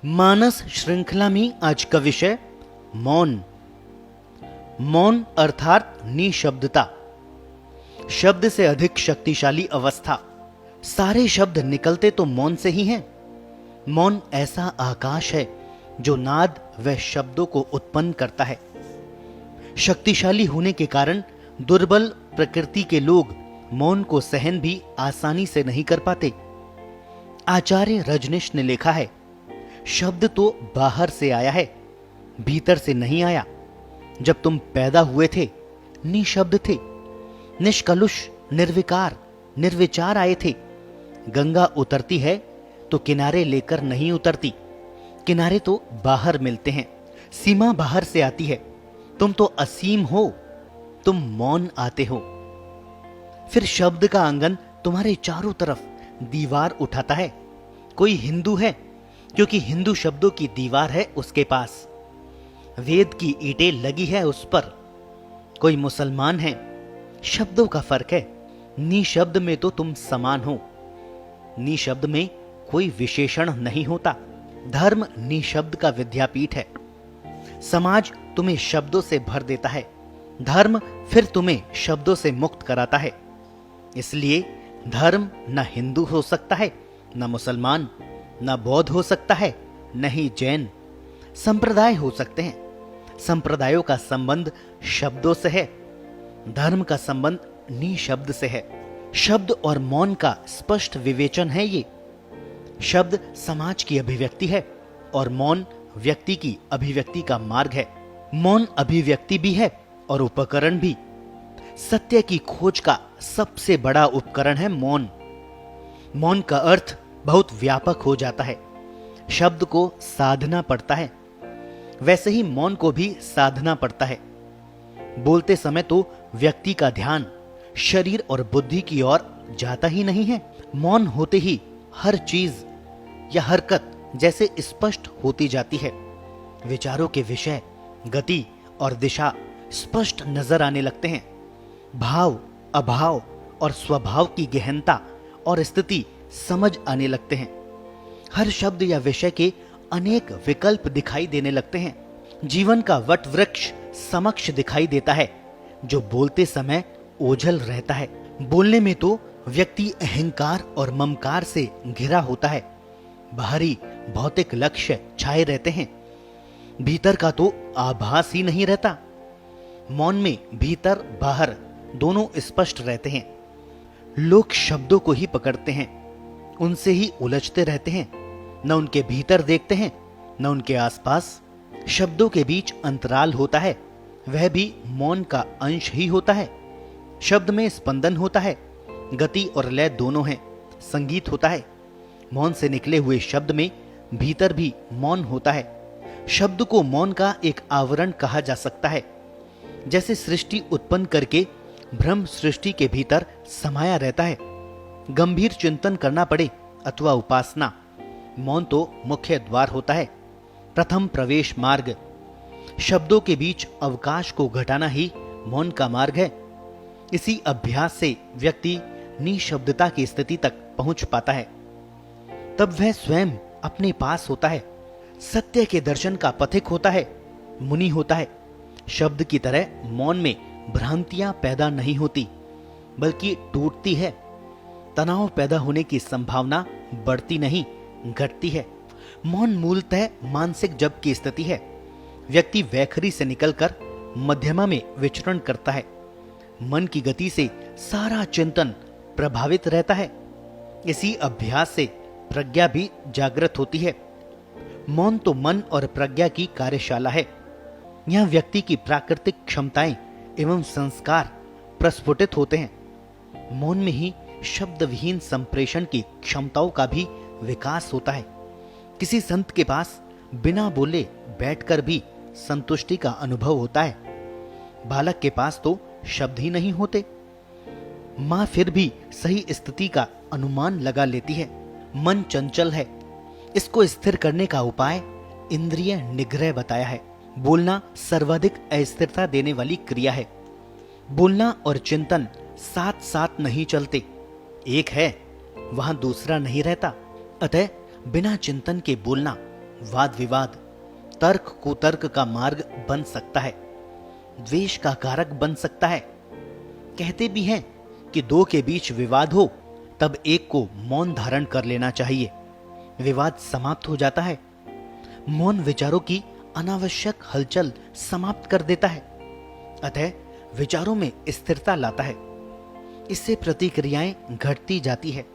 मानस श्रृंखला में आज का विषय मौन। मौन अर्थात निशब्दता। शब्द से अधिक शक्तिशाली अवस्था। सारे शब्द निकलते तो मौन से ही हैं। मौन ऐसा आकाश है जो नाद व शब्दों को उत्पन्न करता है। शक्तिशाली होने के कारण दुर्बल प्रकृति के लोग मौन को सहन भी आसानी से नहीं कर पाते। आचार्य रजनीश ने लिखा है, शब्द तो बाहर से आया है, भीतर से नहीं आया। जब तुम पैदा हुए थे निशब्द थे, निष्कलुष, निर्विकार, निर्विचार आए थे। गंगा उतरती है तो किनारे लेकर नहीं उतरती, किनारे तो बाहर मिलते हैं। सीमा बाहर से आती है, तुम तो असीम हो, तुम मौन आते हो। फिर शब्द का आंगन तुम्हारे चारों तरफ दीवार उठाता है। कोई हिंदू है क्योंकि हिंदू शब्दों की दीवार है उसके पास, वेद की ईंटें लगी है उस पर। कोई मुसलमान है, शब्दों का फर्क है। निशब्द में तो तुम समान हो, निशब्द में कोई विशेषण नहीं होता। धर्म निशब्द का विद्यापीठ है। समाज तुम्हें शब्दों से भर देता है, धर्म फिर तुम्हें शब्दों से मुक्त कराता है। इसलिए धर्म न हिंदू हो सकता है, न मुसलमान, न बौद्ध हो सकता है, न ही जैन। संप्रदाय हो सकते हैं, संप्रदायों का संबंध शब्दों से है, धर्म का संबंध निशब्द से है। शब्द और मौन का स्पष्ट विवेचन है ये। शब्द समाज की अभिव्यक्ति है और मौन व्यक्ति की अभिव्यक्ति का मार्ग है। मौन अभिव्यक्ति भी है और उपकरण भी। सत्य की खोज का सबसे बड़ा उपकरण है मौन। मौन का अर्थ बहुत व्यापक हो जाता है। शब्द को साधना पड़ता है, वैसे ही मौन को भी साधना पड़ता है। बोलते समय तो व्यक्ति का ध्यान शरीर और बुद्धि की ओर जाता ही नहीं है। मौन होते ही हर चीज या हरकत जैसे स्पष्ट होती जाती है। विचारों के विषय, गति और दिशा स्पष्ट नजर आने लगते हैं। भाव, अभाव और स्वभाव की गहनता और स्थिति समझ आने लगते हैं। हर शब्द या विषय के अनेक विकल्प दिखाई देने लगते हैं। जीवन का वट वृक्ष समक्ष दिखाई देता है जो बोलते समय ओझल रहता है। बोलने में तो व्यक्ति अहंकार और ममकार से घिरा होता है। बाहरी भौतिक लक्ष्य छाए रहते हैं, भीतर का तो आभास ही नहीं रहता। मौन में भीतर बाहर दोनों स्पष्ट रहते हैं। लोग शब्दों को ही पकड़ते हैं, उनसे ही उलझते रहते हैं, न उनके भीतर देखते हैं न उनके आसपास। शब्दों के बीच अंतराल होता है, वह भी मौन का अंश ही होता है। शब्द में स्पंदन होता है, गति और लय दोनों हैं, संगीत होता है। मौन से निकले हुए शब्द में भीतर भी मौन होता है। शब्द को मौन का एक आवरण कहा जा सकता है। जैसे सृष्टि उत्पन्न करके ब्रह्म सृष्टि के भीतर समाया रहता है। गंभीर चिंतन करना पड़े अथवा उपासना, मौन तो मुख्य द्वार होता है, प्रथम प्रवेश मार्ग। शब्दों के बीच अवकाश को घटाना ही मौन का मार्ग है। इसी अभ्यास से व्यक्ति निशब्दता की स्थिति तक पहुंच पाता है। तब वह स्वयं अपने पास होता है, सत्य के दर्शन का पथिक होता है, मुनि होता है। शब्द की तरह मौन में भ्रांतियां पैदा नहीं होती, बल्कि टूटती है। तनाव पैदा होने की संभावना बढ़ती नहीं, घटती है। मौन मूलतः मानसिक जप की स्थिति है। व्यक्ति वैखरी से निकलकर मध्यमा में विचरण करता है। मन की गति से सारा चिंतन प्रभावित रहता है। इसी अभ्यास से प्रज्ञा भी जागृत होती है। मौन तो मन और प्रज्ञा की कार्यशाला है। यह व्यक्ति की प्राकृतिक क्षमताएं एवं संस्कार प्रस्फुटित होते हैं। मौन में ही शब्द विहीन संप्रेषण की क्षमताओं का भी विकास होता है। किसी संत के पास बिना बोले बैठकर भी संतुष्टि का अनुभव होता है। बालक के पास तो शब्द ही नहीं होते। मां फिर भी सही स्थिति का अनुमान लगा लेती है। मन चंचल है, इसको स्थिर करने का उपाय इंद्रिय निग्रह बताया है। बोलना सर्वाधिक अस्थिरता देने वाली क्रिया है। बोलना और चिंतन साथ साथ नहीं चलते, एक है वहां दूसरा नहीं रहता। अतः बिना चिंतन के बोलना वाद विवाद तर्क कुतर्क का मार्ग बन सकता है, द्वेष का कारक बन सकता है। कहते भी हैं कि दो के बीच विवाद हो तब एक को मौन धारण कर लेना चाहिए, विवाद समाप्त हो जाता है। मौन विचारों की अनावश्यक हलचल समाप्त कर देता है, अतः विचारों में स्थिरता लाता है। इससे प्रतिक्रियाएं घटती जाती है।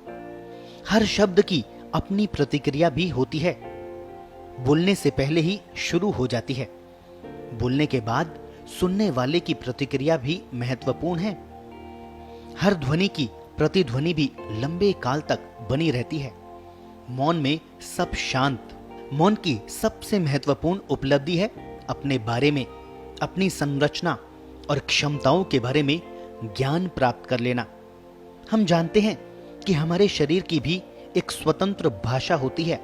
हर शब्द की अपनी प्रतिक्रिया भी होती है। बोलने से पहले ही शुरू हो जाती है, बोलने के बाद सुनने वाले की प्रतिक्रिया भी महत्वपूर्ण है। हर ध्वनि की प्रतिध्वनि भी लंबे काल तक बनी रहती है। मौन में सब शांत। मौन की सबसे महत्वपूर्ण उपलब्धि है अपने बारे में, अपनी संरचना और क्षमताओं के बारे में ज्ञान प्राप्त कर लेना। हम जानते हैं कि हमारे शरीर की भी एक स्वतंत्र भाषा होती है,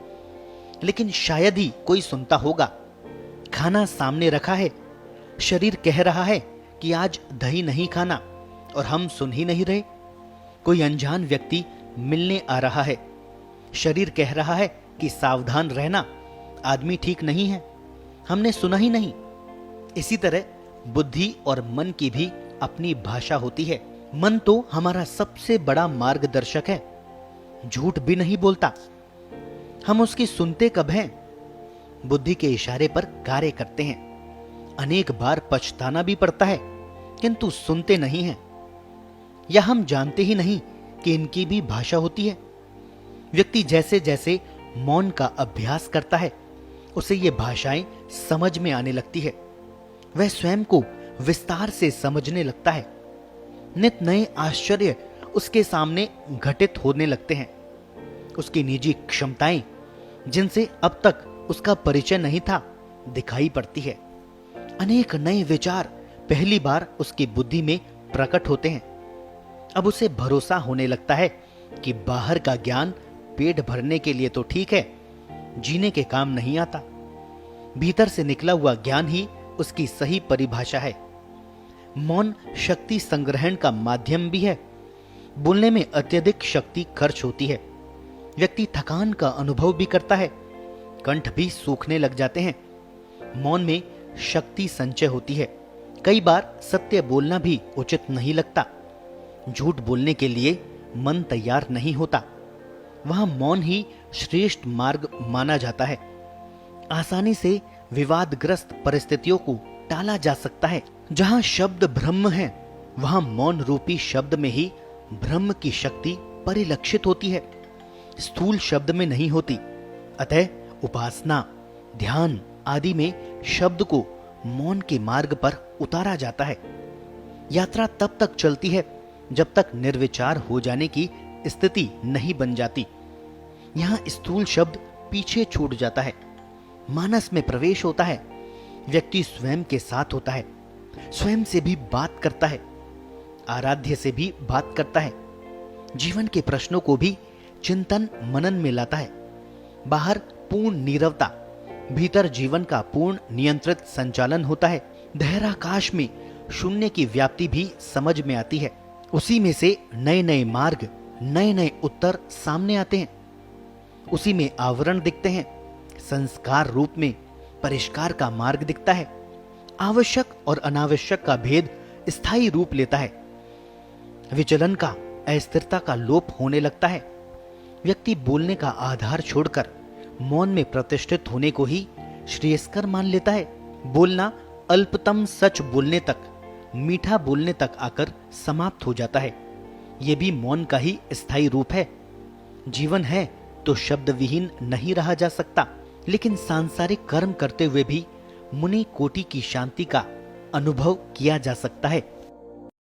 लेकिन शायद ही कोई सुनता होगा। खाना सामने रखा है, शरीर कह रहा है कि आज दही नहीं खाना, और हम सुन ही नहीं रहे। कोई अनजान व्यक्ति मिलने आ रहा है, शरीर कह रहा है कि सावधान रहना, आदमी ठीक नहीं है, हमने सुना ही नहीं। इसी तरह बुद्धि और मन की भी अपनी भाषा होती है। मन तो हमारा सबसे बड़ा मार्गदर्शक है, झूठ भी नहीं बोलता। हम उसकी सुनते कब हैं? बुद्धि के इशारे पर कार्य करते हैं। अनेक बार पछताना भी पड़ता है, किंतु सुनते नहीं हैं, या हम जानते ही नहीं कि इनकी भी भाषा होती है। व्यक्ति जैसे जैसे मौन का अभ्यास करता है, उसे ये भाषाएं समझ में आने लगती है। वह स्वयं को विस्तार से समझने लगता है। नित नए आश्चर्य उसके सामने घटित होने लगते हैं। उसकी निजी क्षमताएं, जिनसे अब तक उसका परिचय नहीं था, दिखाई पड़ती है। अनेक नए विचार पहली बार उसकी बुद्धि में प्रकट होते हैं। अब उसे भरोसा होने लगता है कि बाहर का ज्ञान पेट भरने के लिए तो ठीक है, जीने के काम नहीं आता। भीतर से निकला हुआ ज्ञान ही उसकी सही परिभाषा है। मौन शक्ति संग्रहण का माध्यम भी है। बोलने में अत्यधिक शक्ति खर्च होती है। व्यक्ति थकान का अनुभव भी करता है, कंठ भी सूखने लग जाते हैं। मौन में शक्ति संचय होती है। कई बार सत्य बोलना भी उचित नहीं लगता। झूठ बोलने के लिए मन तैयार नहीं होता। वहां मौन ही श्रेष्ठ मार्ग माना जाता है। आसानी से विवादग्रस्त परिस्थितियों को टाला जा सकता है। जहां शब्द ब्रह्म है, वहां मौन रूपी शब्द में ही ब्रह्म की शक्ति परिलक्षित होती है, स्थूल शब्द में नहीं होती। अतः उपासना, ध्यान आदि में शब्द को मौन के मार्ग पर उतारा जाता है। यात्रा तब तक चलती है जब तक निर्विचार हो जाने की स्थिति नहीं बन जाती। यहां स्थूल शब्द पीछे छूट जाता है, मानस में प्रवेश होता है। व्यक्ति स्वयं के साथ होता है, स्वयं से भी बात करता है, आराध्य से भी बात करता है, जीवन के प्रश्नों को भी चिंतन मनन में लाता है। बाहर पूर्ण नीरवता, भीतर जीवन का पूर्ण नियंत्रित संचालन होता है। धैर्याकाश में शून्य की व्याप्ति भी समझ में आती है। उसी में से नए नए मार्ग, नए नए उत्तर सामने आते हैं। उसी में आवरण दिखते हैं। संस्कार रूप में परिष्कार का मार्ग दिखता है। आवश्यक और अनावश्यक का भेद स्थायी रूप लेता है। विचलन का, अस्थिरता का लोप होने लगता है। व्यक्ति बोलने का आधार छोड़कर मौन में प्रतिष्ठित होने को ही श्रेयस्कर मान लेता है। बोलना अल्पतम सच बोलने तक, मीठा बोलने तक आकर समाप्त हो जाता है। यह भी मौन का ही स्थायी रूप है। जीवन है तो शब्द विहीन नहीं रहा जा सकता, लेकिन सांसारिक कर्म करते हुए भी मुनि कोटि की शांति का अनुभव किया जा सकता है।